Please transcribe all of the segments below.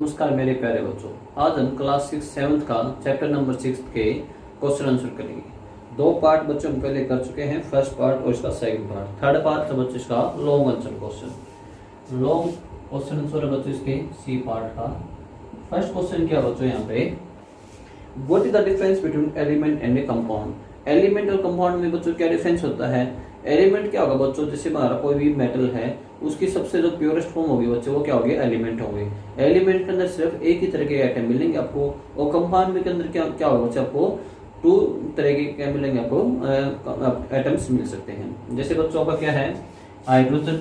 नमस्कार मेरे प्यारे बच्चों। आज हम क्लास 6 7 का चैप्टर नंबर 6 के क्वेश्चन आंसर करेंगे। दो पार्ट बच्चों हम पहले कर चुके हैं, फर्स्ट पार्ट और इसका सेकंड पार्ट। थर्ड पार्ट था बच्चों इसका long answer question. Long question answer है बच्चों इसके सी पार्ट का। फर्स्ट क्वेश्चन क्या बच्चों यहाँ पे, what is the difference between element and A compound. Element और कंपाउंड में बच्चों क्या डिफरेंस होता है। एलिमेंट क्या होगा बच्चों, जैसे हमारा कोई भी मेटल है उसकी सबसे जो प्योरेस्ट फॉर्म होगी बच्चों वो क्या होगी, एलिमेंट होगी। एलिमेंट के अंदर सिर्फ एक ही तरह के एटम मिलेंगे आपको, और कंपाउंड के अंदर क्या क्या होगा बच्चों, आपको टू तरह के क्या मिलेंगे, आपको एटम्स मिल सकते हैं। जैसे बच्चों का क्या है, हाइड्रोजन,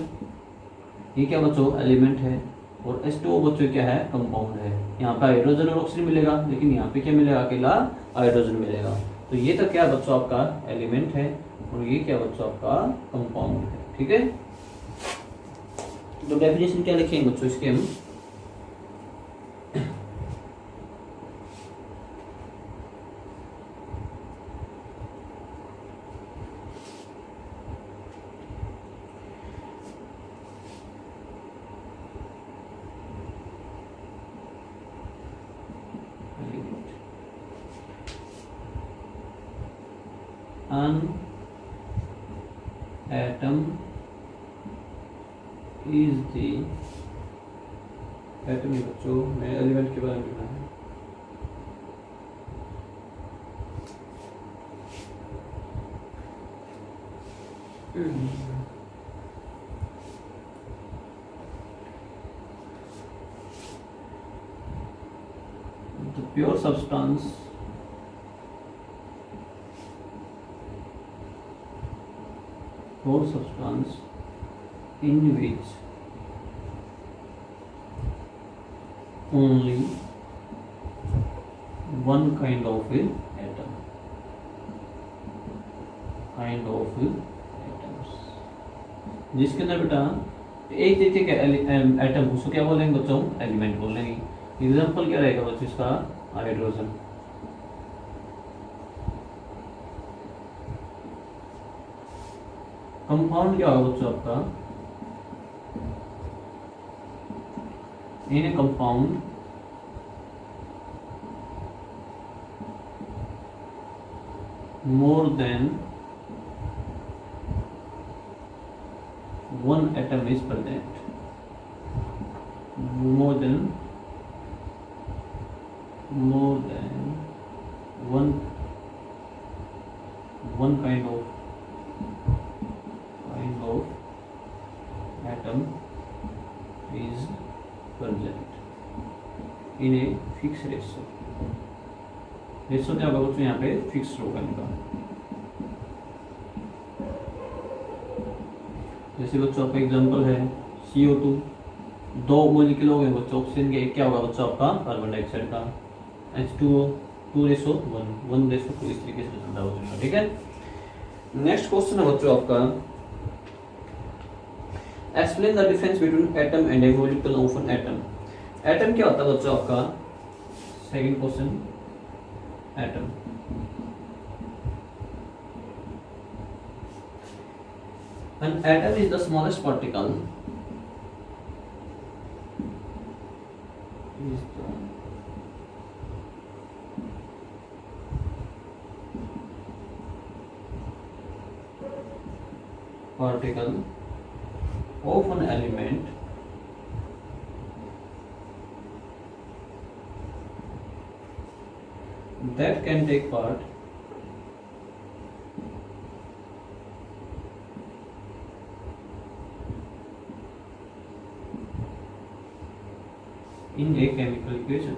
ये क्या बच्चों एलिमेंट है, और H2O बच्चों क्या है, कंपाउंड है। यहाँ पे हाइड्रोजन और ऑक्सीजन मिलेगा, लेकिन यहाँ पे क्या मिलेगा, अकेला हाइड्रोजन मिलेगा। तो ये तो क्या बच्चों आपका एलिमेंट है, और ये क्या बच्चों आपका कंपाउंड है। ठीक है, तो डेफिनेशन क्या लिखेंगे बच्चों इसके हम, an atom is the atom बच्चों में एलिमेंट के बारे में लिखना है। The pure substance in which only one kind of atom, जिसके अंदर बेटा एक तरीके का एटम, उसको क्या बोलेंगे बच्चों, एलिमेंट बोलेंगे। एग्जाम्पल क्या रहेगा बच्चों इसका, हाइड्रोजन। कंपाउंड क्या होगा बच्चों आपका, in a compound more than one atom is present, more than one kind of atom is present in a fixed ratio। Ratio क्या होगा बच्चों, यहाँ पे फिक्स होगा इनका। जैसे बच्चों आपका एग्जांपल है CO2, दो मॉलिक्यूल हो गए बच्चों ऑक्सीजन के, एक क्या होगा बच्चों आपका कार्बन डाइऑक्साइड का। H2O 2:1, 1:2, इस तरीके से चलता है। ठीक है, नेक्स्ट क्वेश्चन है बच्चों आपका, explain the difference between atom and A molecule of an atom. Atom क्या होता है बच्चों आपका, second question, atom an atom is the smallest particle of an element that can take part in a chemical equation।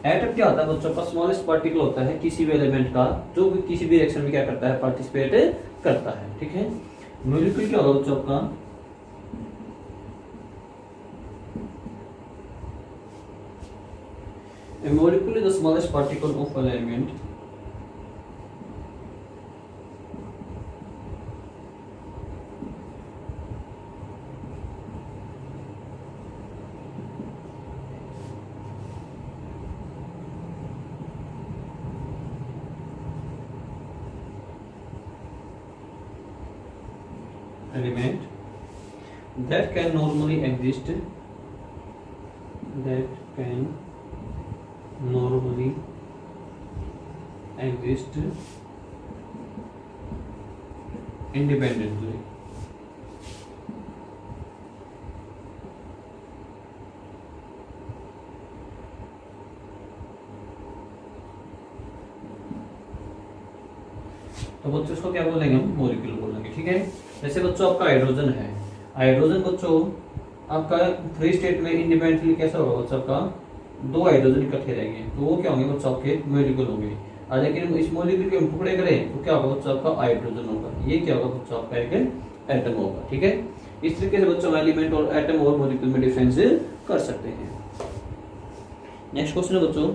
Atom क्या होता है बच्चों का, स्मॉलेस्ट पार्टिकल होता है किसी भी एलिमेंट का, जो भी किसी भी रिएक्शन में क्या करता है, पार्टिसिपेट करता है। ठीक है, मॉलिक्यूल क्या होगा बच्चों का, a molecule is the smallest particle of an element element that can normally exist independently. तो बच्चों इसको क्या बोलेंगे हम, मॉलिक्यूल बोलेंगे। ठीक है, जैसे बच्चों आपका हाइड्रोजन है, हाइड्रोजन बच्चों आपका फ्री स्टेट में इंडिपेंडेंटली कैसा होगा बच्चों, आपका दो हाइड्रोजन इकट्ठे रहेंगे तो वो क्या होंगे बच्चों, आपके मॉलिक्यूल होंगे। और लेकिन इस मॉलिक्यूल के हम टुकड़े करें तो क्या होगा बच्चों, आपका हाइड्रोजन होगा। ये क्या होगा बच्चों, आपका एक एटम होगा। ठीक है, इस तरीके से बच्चों एलिमेंट और एटम और मॉलिक्यूल में डिफरेंस कर सकते हैं। नेक्स्ट क्वेश्चन है बच्चों,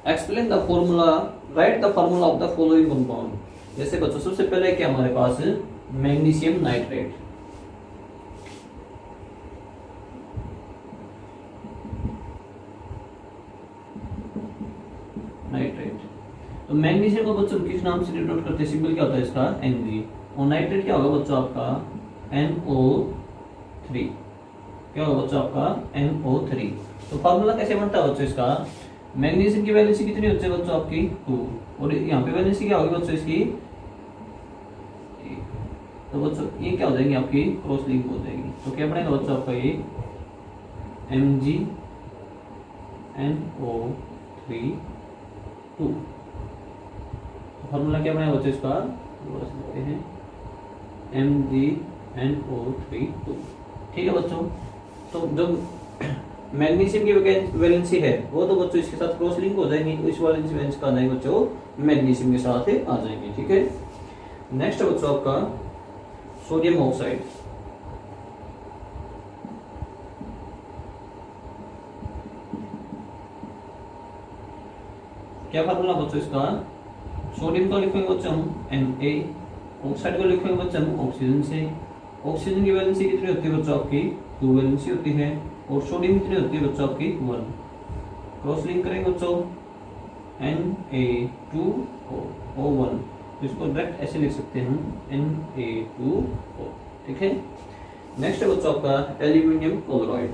explain the formula, right the formula of the following compound. जैसे बच्चों सबसे पहले क्या हमारे पास मैग्नीशियम नाइट्रेट, तो मैग्नीशियम को बच्चों किस नाम से डिनोट करते हैं, सिंबल क्या होता है इसका, Mg। और नाइट्रेट क्या होगा बच्चों आपका NO3, क्या होगा बच्चों आपका NO3। तो फॉर्मूला कैसे बनता है बच्चों इसका, मैग्नीशियम की वैलेंसी कितनी होती है बच्चों आपकी 2, और यहाँ पे वैलेंसी क्या होगी बच्चों इसकी, तो बच्चों ये क्या हो जाएंगे आपकी क्रॉस लिंक हो जाएगी। तो क्या बनेगा बच्चों आपका ये MgNO3 2। फॉर्मूला क्या बनेगा बच्चों इसका, बोल सकते हैं MgNO3 2। ठीक है बच्चों, तो जो मैग्नीशियम की वैलेंसी है वो तो बच्चों इसके साथ क्रॉस लिंक हो जाएंगी, तो इस वैलेंसी वैलेंसी का नहीं बच्चों मैग्नीशियम के साथ आ जाएंगे। ठीक है, नेक्स्ट है बच्चों आपका सोडियम ऑक्साइड। क्या फॉर्मूला बच्चों इसका, सोडियम को लिखेंगे बच्चों हम Na, ऑक्साइड को लिखेंगे बच्चों हम ऑक्सीजन से। ऑक्सीजन की वैलेंसी कितनी होती है बच्चों आपकी 2 वैलेंसी होती है, और सोडियम कितनी होती है बच्चों आपकी 1। क्रॉस लिंक करेंगे बच्चों Na2O1, तो इसको डायरेक्ट ऐसे लिख सकते हैं हम Na2O। ठीक है, नेक्स्ट है बच्चों आपका एल्यूमिनियम क्लोराइड।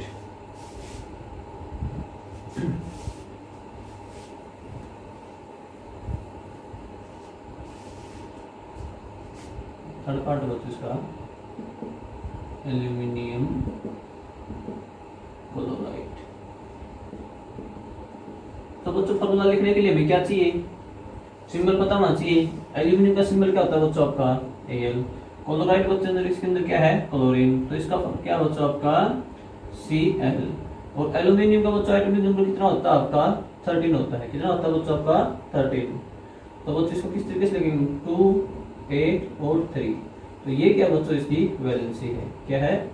थर्ड पार्ट बच्चों इसका एल्यूमिनियम क्लोराइड। तो बच्चों फॉर्मूला लिखने के लिए हमें क्या चाहिए, सिंबल पता होना चाहिए। एल्यूमिनियम का सिंबल क्या होता है बच्चों आपका Al। क्लोराइड बच्चों इसके अंदर क्या है क्लोरीन, तो इसका क्या बच्चों आपका Cl। और एल्यूमिनियम का बच्चों एटॉमिक नंबर कितना होता है आपका 13 होता है। कितना होता है बच्चों आपका 13। तो बच्चों इसको किस तरीके से लिखेंगे 2, 8 और 3। तो ये क्या बच्चों इसकी वैलेंसी है, क्या है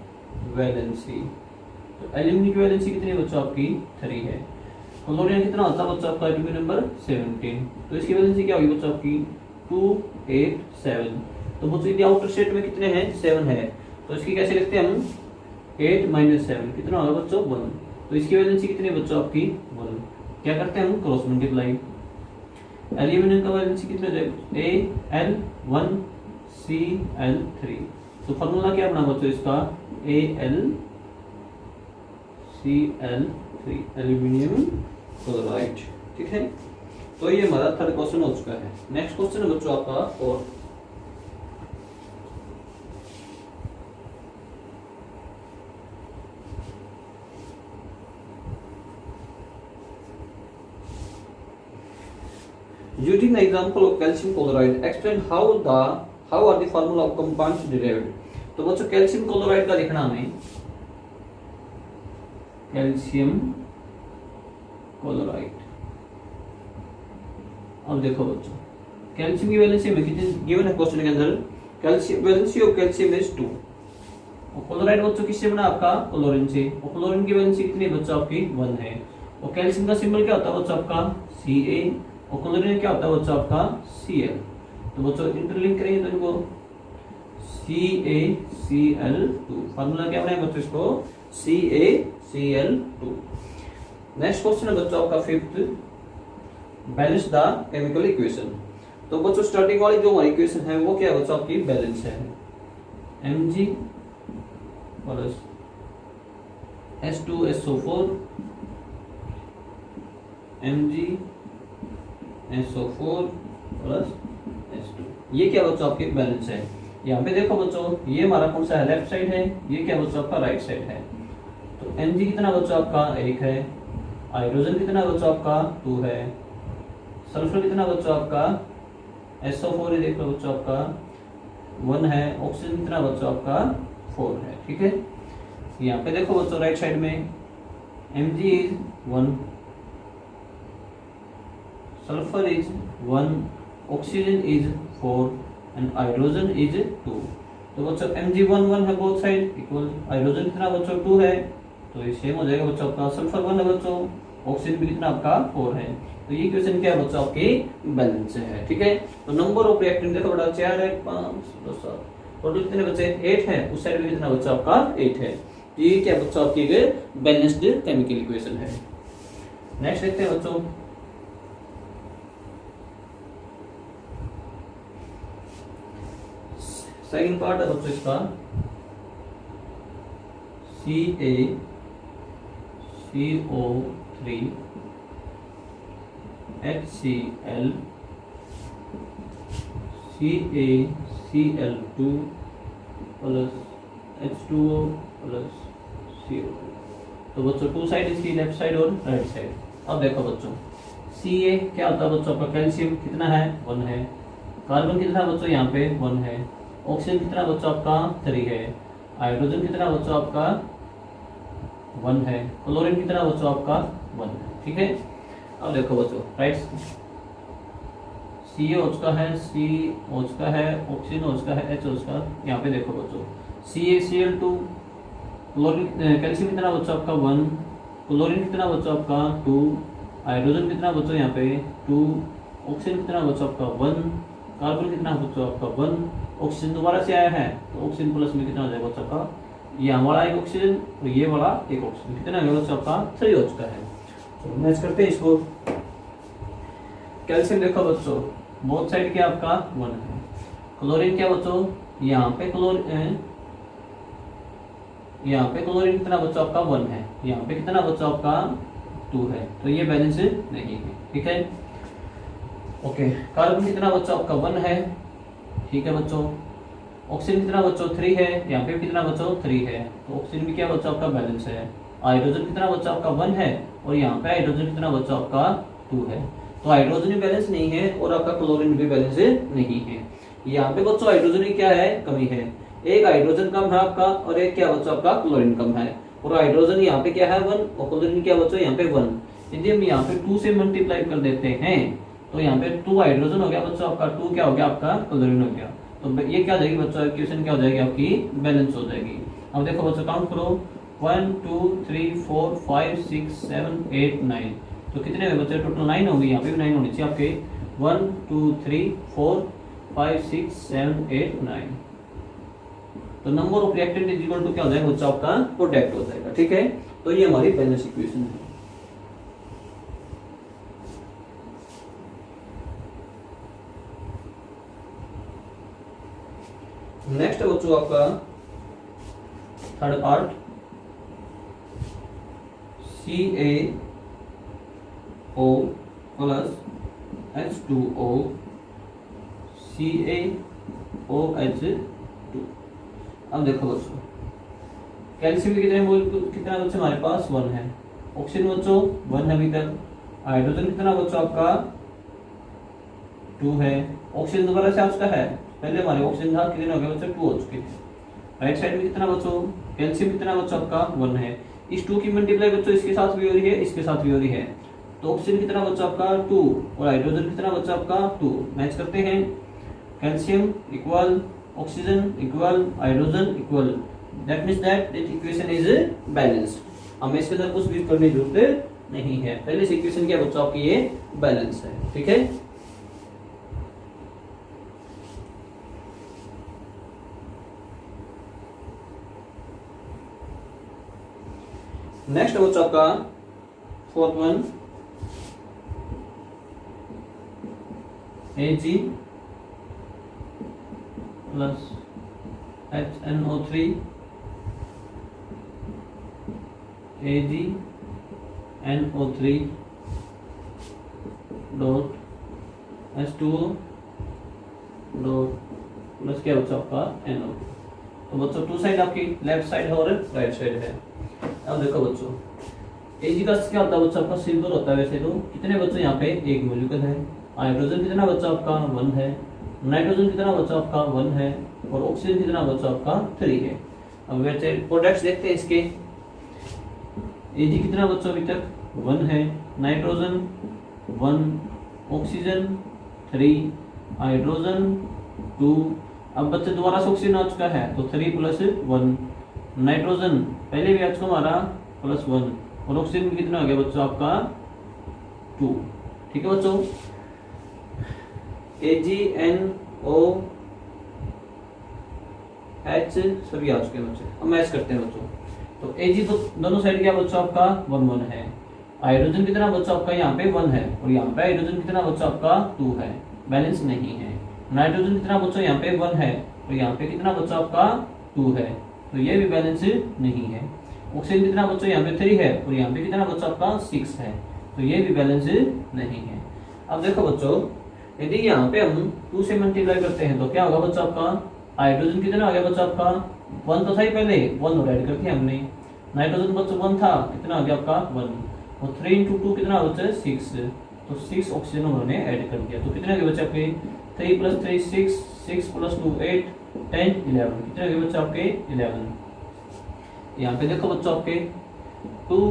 वैलेंसी। तो एल्यूमिनियम की वैलेंसी कितनी है बच्चों आपकी 3 है। क्लोरीन कितना होता है बच्चों आपका एटॉमिक नंबर 17, तो इसकी वैलेंसी क्या होगी बच्चों आपकी 2, 8, 7। तो बच्चों यदि आउटर स्टेट में कितने हैं 7 है, तो इसकी कैसे लिखते हैं हम 8 - 7 कितना होगा बच्चों 1। तो इसकी वैलेंसी कितनी है बच्चों आपकी 1। क्या करते हैं हम क्रॉस मल्टीप्लाई। एल्यूमिनियम का वैलेंसी कितना है Al1Cl3। तो फॉर्मूला क्या बना बच्चों इसका AlCl3 एल्यूमिनियम क्लोराइड। ठीक है, तो ये हमारा थर्ड क्वेश्चन हो चुका है। नेक्स्ट क्वेश्चन है बच्चों आपका और using the example of calcium chloride explain how are the formula of compounds derived। तो बच्चों कैल्शियम क्लोराइड का लिखना हमें कैल्शियम क्लोराइड। अब देखो बच्चों कैल्शियम की वैलेंसी में कितनी गिवन है क्वेश्चन के अंदर, calcium valency of calcium is 2 chloride बच्चों किससे बना आपका क्लोरीन से, और क्लोरीन की वैलेंसी कितनी है बच्चों आपकी 1 है। और कैल्शियम का सिंबल क्या होता है बच्चों आपका Ca, और क्लोरीन क्या होता है बच्चों आपका Cl। तो बच्चों इंटरलिंक करेंगे तो इनको CaCl2, फार्मूला क्या बनाएंगे बच्चों इसको CaCl2। नेक्स्ट क्वेश्चन है बच्चों आपका 5th, balance the chemical equation. तो बच्चों स्टार्टिंग वाली जो हमारी इक्वेशन है वो क्या है बच्चों आपकी बैलेंस है, Mg plus H2SO4 MgSO4 plus H2, ये क्या बच्चों आपके बैलेंस है। यहाँ पे देखो बच्चों ये हमारा कौन सा है लेफ्ट साइड है, ये क्या बच्चों आपका राइट साइड है। तो Mg कितना बच्चों आपका 1 है, हाइड्रोजन कितना बच्चों आपका 2 है, सल्फर कितना बच्चों आपका SO4 है, देखो बच्चों आपका 1 है, ऑक्सीजन कितना बच्चों आपका 4 है। ठीक है, यहाँ पे देखो बच्चों राइट साइड में Mg is 1, sulphur is 1, oxygen is 4 and hydrogen is 2। तो बच्चों Mg1 है बोथ साइड इक्वल, हाइड्रोजन कितना बच्चों 2 है, तो ये सेम हो जाएगा बच्चों आपका, सल्फर 1 है बच्चों, ऑक्सीजन भी कितना आपका 4 है। तो ये क्वेश्चन क्या है बच्चों आपकी बैलेंस है। ठीक है, तो नंबर ऑफ रिएक्टेंट देखो बड़ा 4 है, 5 2 7, टोटल कितने बचे 8 है, उस साइड में कितना बच्चा आपका 8 है। तो ये क्या बच्चों आपकी बैलेंस्ड केमिकल इक्वेशन है। नेक्स्ट देखते हैं बच्चों, सेकंड पार्ट है बच्चों इसका CaCO3 HCl CaCl2 plus H2O plus CO। तो बच्चों टू साइड इसकी लेफ्ट साइड और राइट साइड। अब देखो बच्चों Ca क्या होता है बच्चों आपका, कैल्शियम कितना है 1 है, कार्बन कितना बच्चों यहाँ पे 1 है, ऑक्सीजन कितना बच्चों आपका 3 है, हाइड्रोजन कितना बच्चों आपका 1 है, क्लोरीन कितना बच्चों आपका 1 है। ठीक है, अब देखो बच्चों राइट CaO का है, CO का है, ऑक्सीजन O का है, HO का, यहाँ पे देखो बच्चों CaCl2, क्लोरीन कैल्शियम कितना बच्चों आपका 1, क्लोरीन कितना बच्चों आपका 2, हाइड्रोजन कितना बच्चों यहाँ पे 2, ऑक्सीजन कितना बच्चों आपका 1, कार्बन कितना बच्चों आपका 1, ऑक्सीजन दोबारा से आया है तो ऑक्सीजन प्लस में कितना हो जाएगा बच्चों का, ये हमारा एक ऑक्सीजन और ये वाला एक ऑक्सीजन, कितना है बच्चों आपका 3 हो चुका है। तो मैच करते हैं इसको। कैल्शियम देखो बच्चों बोथ साइड क्या आपका 1 है, क्लोरीन क्या बच्चों यहाँ पे क्लोरीन कितना बच्चों आपका 1 है, यहाँ पे कितना बच्चों आपका 2 है, तो ये बैलेंस नहीं है। ठीक है, ओके, कार्बन कितना बच्चों आपका 1 है, ठीक है बच्चों, ऑक्सीजन कितना बच्चों 3 है, यहाँ पे कितना बच्चों 3 है, तो ऑक्सीजन भी क्या बच्चों आपका बैलेंस है। हाइड्रोजन कितना बच्चों आपका 1 है और यहाँ पे हाइड्रोजन कितना बच्चों आपका 2 है, तो हाइड्रोजन भी बैलेंस नहीं है और आपका क्लोरीन भी बैलेंस नहीं है। यहाँ पे बच्चों हाइड्रोजन की क्या है कमी है, एक हाइड्रोजन कम है आपका और एक क्या बच्चों आपका क्लोरीन कम है, और हाइड्रोजन यहाँ पे क्या है 1 और क्लोरीन क्या बच्चों यहाँ पे 1। यदि हम यहाँ पे 2 से मल्टीप्लाई कर देते हैं तो यहाँ पे 2 हाइड्रोजन हो गया बच्चों आपका, 2 क्या हो गया आपका क्लोरीन हो गया, तो ये क्या हो जाएगी बच्चों इक्वेशन क्या हो जाएगी आपकी बैलेंस हो जाएगी। अब देखो बच्चों काउंट करो 1 2 3 4 5 6 7 8 9, तो कितने हुए बच्चे टोटल 9 होंगे, यहाँ पे भी 9 होनी चाहिए आपके 1 2 3 4 5 6 7 8 9। तो number of reactant is equal to क्या हो जाएगा बच्चों आपका प्रोडक्ट हो जाएगा। ठीक है, तो ये हमारी बैलेंस इक्वेशन है। नेक्स्ट बच्चों आपका third part CaO plus H2O CaOH2। अब देखो बच्चों कैल्शियम कितने मोल, कितना बच्चों हमारे पास 1 है, ऑक्सीजन बच्चों 1 है अभी तक, हाइड्रोजन कितना बच्चों आपका 2 है, ऑक्सीजन दोबारा से उसका है, पहले हमारे ऑक्सीजन था कितने हो गए बच्चों 2 हो चुके थे। राइट साइड में कितना बच्चों कैल्शियम कितना बच्चों आपका 1 है, इस 2 की मल्टीप्लाई बच्चों इसके साथ भी हो रही है इसके साथ भी हो रही है, तो ऑक्सीजन कितना बच्चों आपका 2 और हाइड्रोजन कितना बच्चों आपका 2, मैच करते हैं, calcium equal oxygen equal hydrogen equal, that means that equation is balanced. हमें इसके अंदर कुछ भी करने की जरूरत नहीं है। पहले से इक्वेशन क्या बच्चों आपकी ये बैलेंस है, ठीक है। नेक्स्ट बच्चों आपका fourth one, Ag plus HNO3 AgNO3 dot H2O dot plus क्या बच्चा आपका NO। तो बच्चों टू साइड आपकी लेफ्ट साइड है और राइट साइड है। अब देखो बच्चों Ag का क्या होता है बच्चों आपका सिंपल होता है वैसे तो। कितने बच्चों यहाँ पे एक मॉलिक्यूल है। हाइड्रोजन कितना बच्चा आपका 1 है, नाइट्रोजन कितना बच्चा आपका 1 है और ऑक्सीजन कितना बच्चा आपका 3 है। अब वैसे प्रोडक्ट्स देखते हैं इसके। Ag कितना बच्चों अभी तक 1 है, नाइट्रोजन 1, ऑक्सीजन 3, हाइड्रोजन 2। अब बच्चे दोबारा से ऑक्सीजन आ चुका है तो 3 + 1, नाइट्रोजन पहले भी आ चुका हमारा +1 और ऑक्सीजन कितना हो गया बच्चों आपका 2, ठीक है बच्चों। AgNOH सभी आ चुके हैं बच्चों। अब मैच करते हैं बच्चों। तो Ag तो दोनों साइड क्या बच्चों आपका 1 1 है। हाइड्रोजन कितना बच्चों आपका यहाँ पे 1 है और यहाँ पे हाइड्रोजन कितना बच्चों आपका 2 है, बैलेंस नहीं है। नाइट्रोजन कितना बच्चों यहाँ पे 1 है और यहाँ पे कितना बच्चों आपका 2 है, तो ये भी बैलेंस नहीं है। ऑक्सीजन कितना बच्चों यहाँ पे 3 है और यहाँ पे कितना बच्चों आपका 6 है, तो ये भी बैलेंस नहीं है। अब देखो बच्चों यदि यहाँ पे हम 2 से मल्टीप्लाई करते हैं तो क्या होगा बच्चा आपका। हाइड्रोजन कितना आ गया बच्चा आपका 1 तो था ही पहले, 1 और ऐड करके हमने। नाइट्रोजन बच्चा 1 था, कितना आ गया आपका 1 और 3 × 2 कितना बच्चा 6, तो 6 ऑक्सीजन उन्होंने ऐड कर दिया। तो कितने के बच्चे आपके 3 + 3 6, 6 + 2 8, 10 11, कितने के बच्चे आपके 11। यहाँ पे देखो बच्चों आपके 2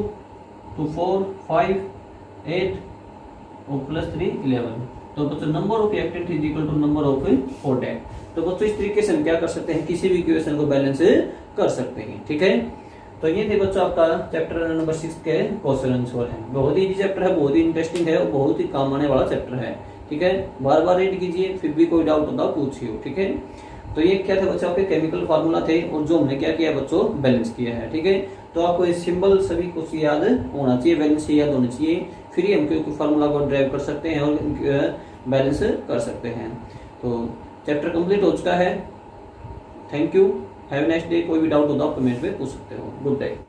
2 4 5 8 और +3 11। तो बच्चों number of reactant is equal to number of product. तो बच्चों इस तरीके से हम क्या कर सकते हैं, किसी भी इक्वेशन को बैलेंस कर सकते हैं, ठीक है। तो ये थे बच्चों आपका चैप्टर नंबर 6 के क्वेश्चन आंसर है। बहुत ही इजी चैप्टर है, बहुत ही इंटरेस्टिंग है और बहुत ही काम आने वाला चैप्टर है, ठीक है। बार बार रीड कीजिए, फिर भी कोई डाउट होता पूछिए, ठीक है। तो ये क्या थे बच्चों आपके केमिकल फार्मूला थे और जो हमने क्या किया बच्चों बैलेंस किया है, ठीक है। तो आपको ये सिंबल सभी कुछ याद होना चाहिए, बैलेंस से याद होना चाहिए, फिर ही हम कोई फार्मूला को ड्राइव कर सकते हैं और बैलेंस कर सकते हैं। तो चैप्टर कंप्लीट हो चुका है। Thank you, have a nice day. कोई भी डाउट हो तो आप कमेंट में पूछ सकते हो। Good day.